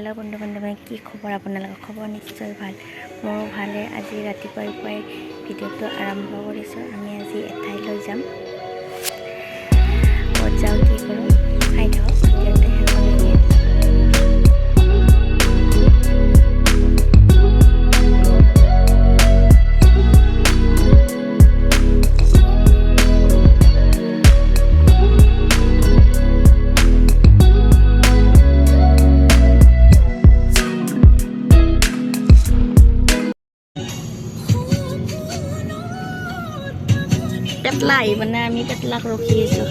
Hello' বন্ধু বান্ধৱী, কি খবৰ আপোনালোকৰ? খবৰ নিশ্চয় ভাল। মোৰো ভালে। আজি ৰাতিপুৱাই পুৱাই ভিডিঅ'টো আৰম্ভ কৰিছোঁ। আমি আজি এঠাইলৈ যাম। ক'ত যাওঁ, কি কৰোঁ চাই থাকক ভিডিঅ'টো শেষলৈকে। পেটলা আহিব নে? আমি পেটলাক ৰখি আছোঁ।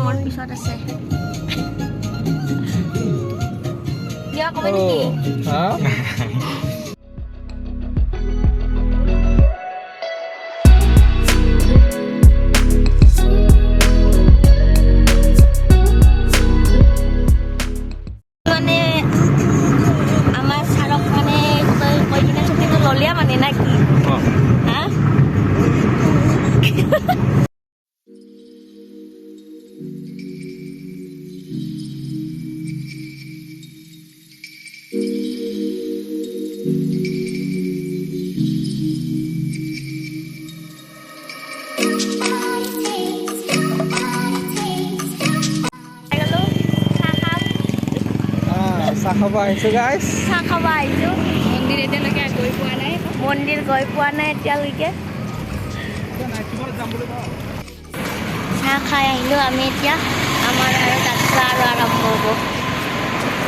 মোৰ পিছত আছে কিয় কবে নেকি? মানে আমাৰ ছাৰক মানে কৈ কিনে ছুটিটো ল'লিয়া মানে না কি? হা চাহ খাব আহিছোঁ গাইজ। চাহ খাব আহিছোঁ। মন্দিৰ এতিয়ালৈকে গৈ পোৱা নাই। মন্দিৰ গৈ পোৱা নাই এতিয়ালৈকে। চাহ খাই আহিলোঁ আমি। এতিয়া আমাৰ আৰু যাত্ৰা আৰু আৰম্ভ হ'ব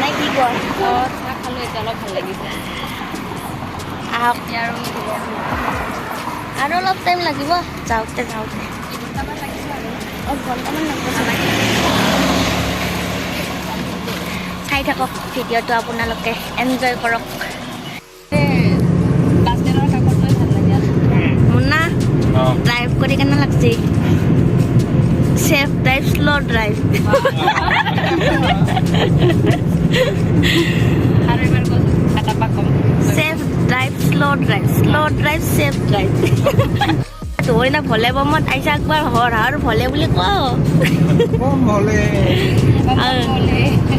নাই কি কয়? চাহ খালোঁ, এতিয়া অলপ ভাল লাগিছে। আহক আৰু আৰু অলপ টাইম লাগিব যাওঁতে যাওঁতে। ঘণ্টামান লাগিছে আৰু। ঘণ্টামান লাগিব চাগে। চাই থাকক ভিডিঅ'টো, আপোনালোকে এনজয় কৰক। বাছ ষ্টেণ্ডৰ কাষত লৈ ভাল লাগে আৰু। মুন্না ড্ৰাইভ কৰি কেনে লাগছে? Safe drive, slow' drive. আৰু এবাৰ কৈছোঁ এটা পাক কম। Safe drive, slow' drive, slow' drive, safe drive. ধৰি না ভলে বমত আইসা একবাৰ হৰ আৰু ভলে বুলি কোৱা বম ভলে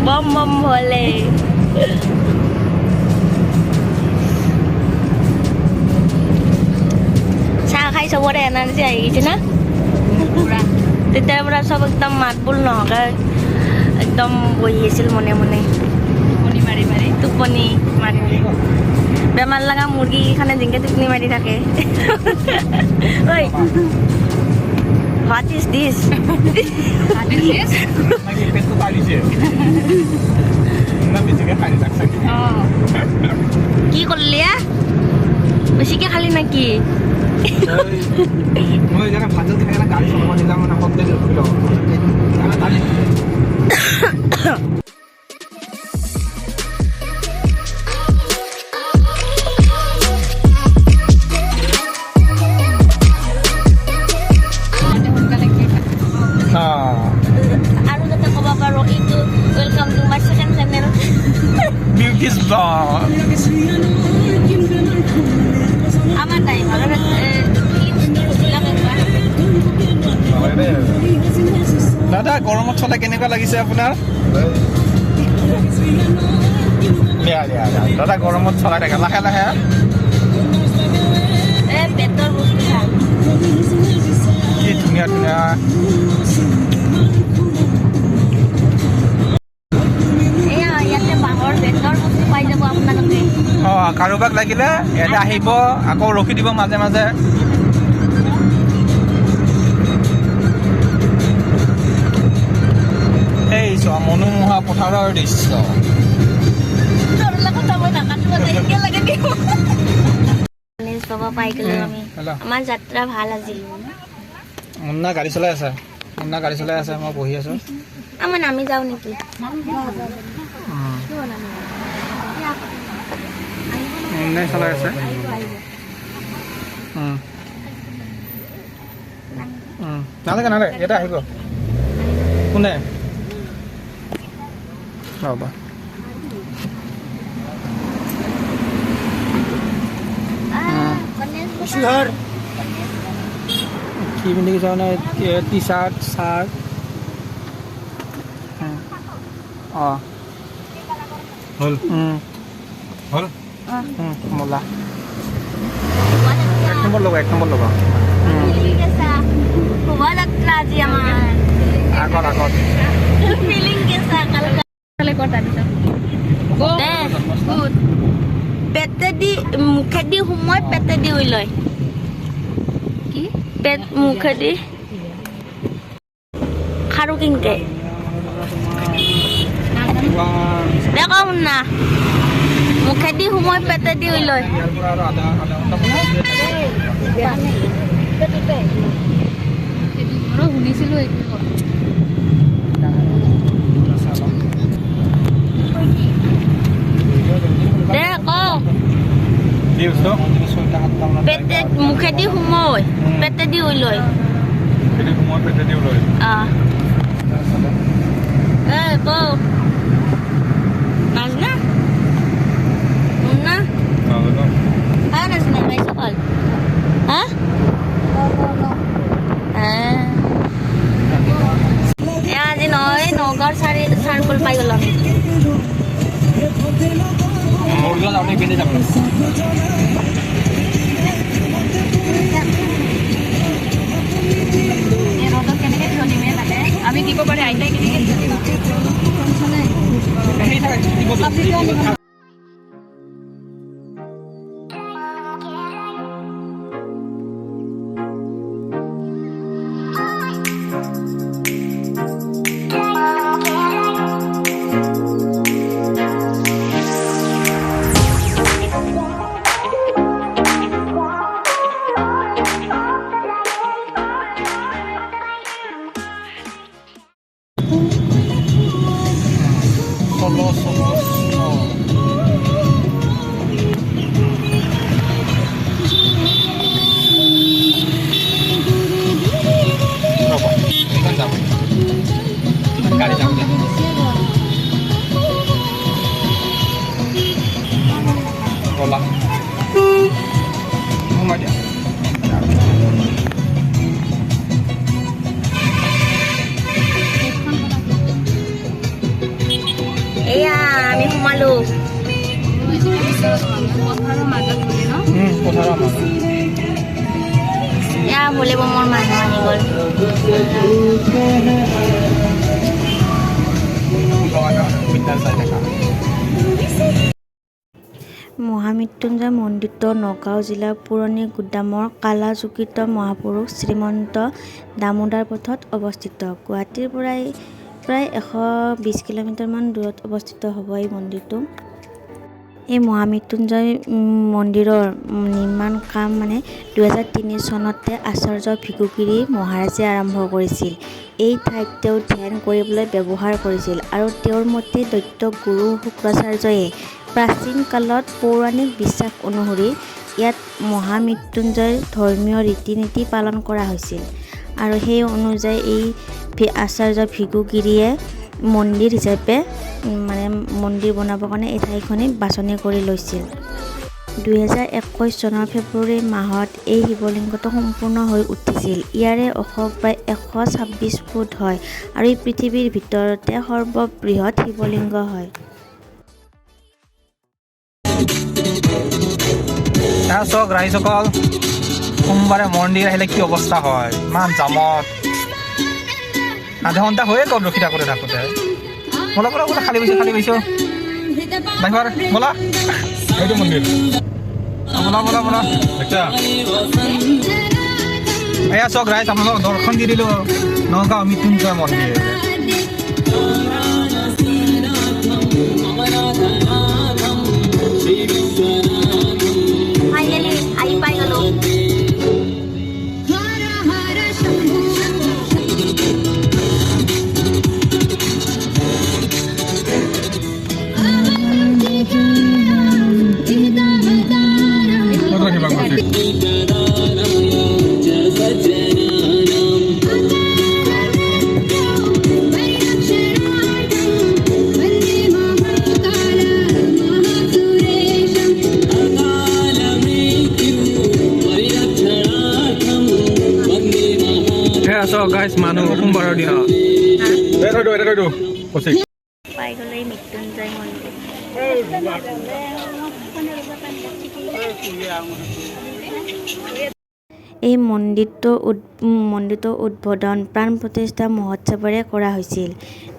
বম বম ভলে। চাহ খাই চবৰে এনাৰ্জি আহি গৈছে না? পুৰা তেতিয়াৰ পৰা চব একদম মাত বোল নহকে একদম বহি আছিল মনে মনে, টোপনি মাৰি মাৰি। টোপনি মাৰি। বেমাৰ লগা মুৰ্গী খানে যেনেকৈ টোপনি মাৰি থাকে। ঐ হোৱাট ইজ দিছ? পেটটো কাঢ়িছে বেছিকৈ খাই থাক চাগে। কি কৰিলি? বেছিকৈ খালি নেকি? মই জানা ভাজত থাকে না গাড়ী চলাব দিলে মানে শব্দ ৰখি লওঁ। আৰু যাতে ক'ব পাৰোঁ এইটো welcome to my second channel beauties blog. আমাৰ টাইম আৰ দাদা গৰমত চলাই কেনেকুৱা লাগিছে আপোনাৰ দাদা গৰমত চলাই থাকে লাহে লাহে পেটৰ বস্তু খায় কি ধুনীয়া ধুনীয়া ইয়াতে বাঁহৰ পেটৰ বস্তু পাই যাব আপোনালোকে কাৰোবাক লাগিলে ইয়াতে আহিব আকৌ ৰখি দিব মাজে মাজে এই চোৱা মনোমোহা পথাৰৰ দৃশ্য পাই গ'লো আমি আমাৰ যাত্ৰা ভাল আজি মুন্না গাড়ী চলাই আছে মই বহি আছো আমাৰ নামি যাওঁ নেকি মুন্নাই চলাই আছে নালাগে নালাগে ইয়াতে আহিব কোনে ৰ'বা কি পিন্ধি যাওঁ টি চাৰ্ট চাৰ্ট অঁ হ'ল হ'ল মলা এক নম্বৰ লগা শোভাযাত্ৰা আজি আমাৰ আগত ফিলিং কেঁচা পেটেদি মুখেদি সোমাই পেটেদি উলিয়াই কি পেট মুখেদি খাৰু কিনকে দেখা শুন না মুখেদি সোমাই পেটেদি উলিয়াই শুনিছিলো এইটো দে ক পেটে মুখেদি সোমাই পেটেদি উলিয়াই ক নাজনা শুননা হ্যাঁ নাজনা পাইছ কল হ্যাঁ আজি নহয় নগাঁৱৰ চাৰ্কল পাই গ'ল আমি আমি দিব পাৰে আইতাই কেনেকৈ এয়া আমি সোমালো পথাৰৰ মাজত বুলি ন এয়া বোলে মোৰ মানুহ আহি গ'ল মহামৃত্যুঞ্জয় মন্দিৰটো নগাঁও জিলাৰ পুৰণি গুদামৰ কালাযোগিত মহাপুৰুষ শ্ৰীমন্ত দামোদৰ পথত অৱস্থিত গুৱাহাটীৰ পৰাই প্ৰায় 120 কিলোমিটাৰমান দূৰত অৱস্থিত হ'ব এই মন্দিৰটো এই মহামৃত্যুঞ্জয় মন্দিৰৰ নিৰ্মাণ কাম 2003 চনতে আচাৰ্য ভিকুগিৰি মহাৰাজে আৰম্ভ কৰিছিল এই ঠাইত তেওঁ ধ্যান কৰিবলৈ ব্যৱহাৰ কৰিছিল আৰু তেওঁৰ মতে দৈত্য গুৰু শুক্ৰাচাৰ্যয়ে প্ৰাচীন কালত পৌৰাণিক বিশ্বাস অনুসৰি ইয়াত মহামৃত্যুঞ্জয় ধৰ্মীয় ৰীতি নীতি পালন কৰা হৈছিল আৰু সেই অনুযায়ী এই আচাৰ্য ভিকুগিৰিয়ে মন্দিৰ হিচাপে মন্দিৰ বনাবৰ কাৰণে এই ঠাইখনি বাছনি কৰি লৈছিল 2021 চনৰ ফেব্ৰুৱাৰী মাহত এই শিৱলিংগটো সম্পূৰ্ণ হৈ উঠিছিল। ইয়াৰে ওখ প্ৰায় 126 ফুট হয় আৰু ই পৃথিৱীৰ ভিতৰতে সৰ্ববৃহৎ শিৱলিংগ হয়। চাওক ৰাইজসকল, সোমবাৰে মন্দিৰ আহিলে কি অৱস্থা হয়, ইমান জামত। আধা ঘণ্টা হৈয়ে গ'ল ৰখি থাকোঁতে ব'লা খালী পাইছোঁ ড্ৰাইভাৰ ব'লা, এইটো মন্দিৰ ব'লা এয়া চাওক ৰাইজ, আপোনালোকক দৰ্শন দি দিলোঁ নগাঁও মৃত্যুঞ্জয় মন্দিৰ। গাইজ মানুহ সোমবাৰৰ দিনা পাই গ'লে মৃত্যুঞ্জয় মন্দিৰ। এই মন্দিৰটোৰ উদ্বোধন প্ৰাণ প্ৰতিষ্ঠা মহোৎসৱেৰে কৰা হৈছিল।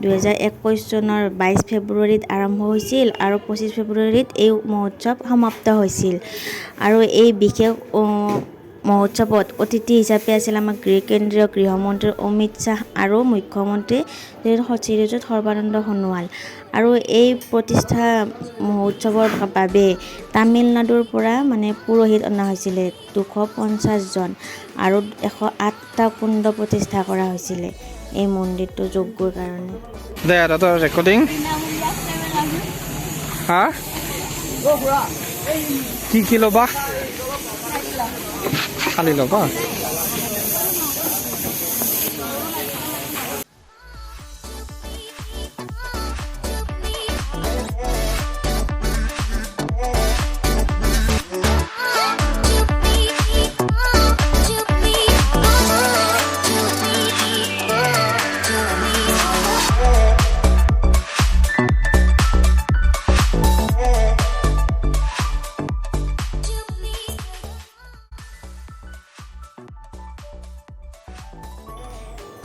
2021 চনৰ 22 ফেব্ৰুৱাৰীত আৰম্ভ হৈছিল আৰু 25 ফেব্ৰুৱাৰীত এই মহোৎসৱ সমাপ্ত হৈছিল। আৰু এই বিশেষ মহোৎসৱত অতিথি হিচাপে আছিল আমাৰ কেন্দ্ৰীয় গৃহমন্ত্ৰী অমিত শ্বাহ আৰু মুখ্যমন্ত্ৰী শ্ৰীযুত সৰ্বানন্দ সোণোৱাল। আৰু এই প্ৰতিষ্ঠা মহোৎসৱৰ বাবে তামিলনাডুৰ পৰা পুৰোহিত অনা হৈছিলে 250 জন আৰু 108টা কুণ্ড প্ৰতিষ্ঠা কৰা হৈছিলে এই মন্দিৰটো যজ্ঞৰ কাৰণে। ৰেকৰ্ডিং কি ল'বা, খালি ল'বা।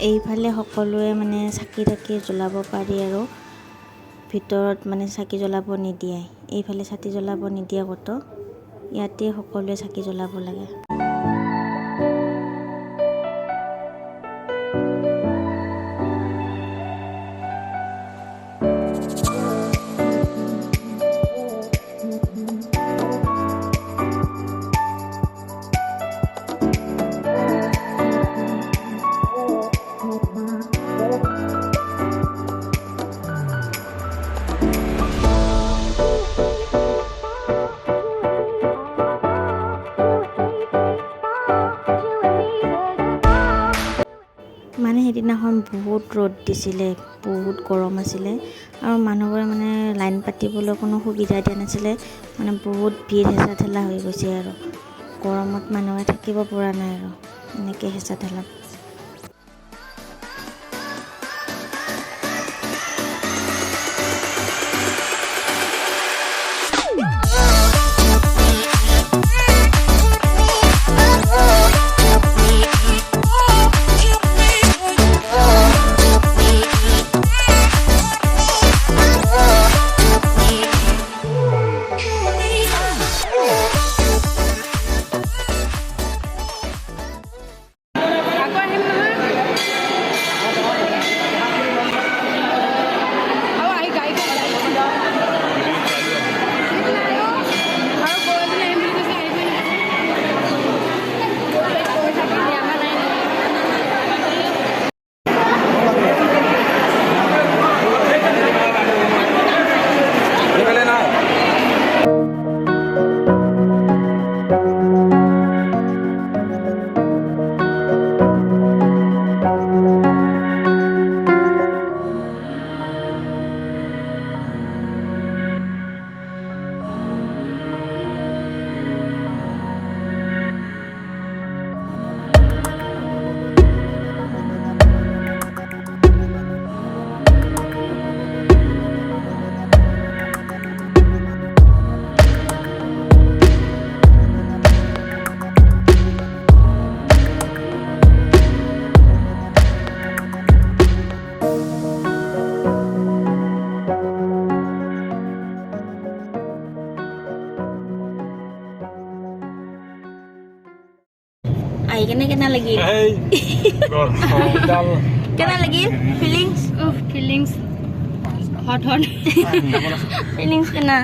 এইফালে সকলোৱে চাকি জ্বলাব পাৰি আৰু ভিতৰত চাকি জ্বলাব নিদিয়ে। এইফালে চাকি জ্বলাব নিদিয়ে ক'তো, ইয়াতে সকলোৱে চাকি জ্বলাব লাগে। সেইদিনাখন বহুত ৰ'দ দিছিলে, বহুত গৰম আছিলে আৰু মানুহবোৰে লাইন পাতিবলৈ কোনো সুবিধা দিয়া নাছিলে। বহুত ভিৰ হেঁচা ঠেলা হৈ গৈছে আৰু গৰমত মানুহে থাকিব পৰা নাই আৰু এনেকৈ হেঁচা ঠেলা। আহি কেনে কেনে লাগিল কেনে লাগিল feelings feelings hot hot feelings কেনা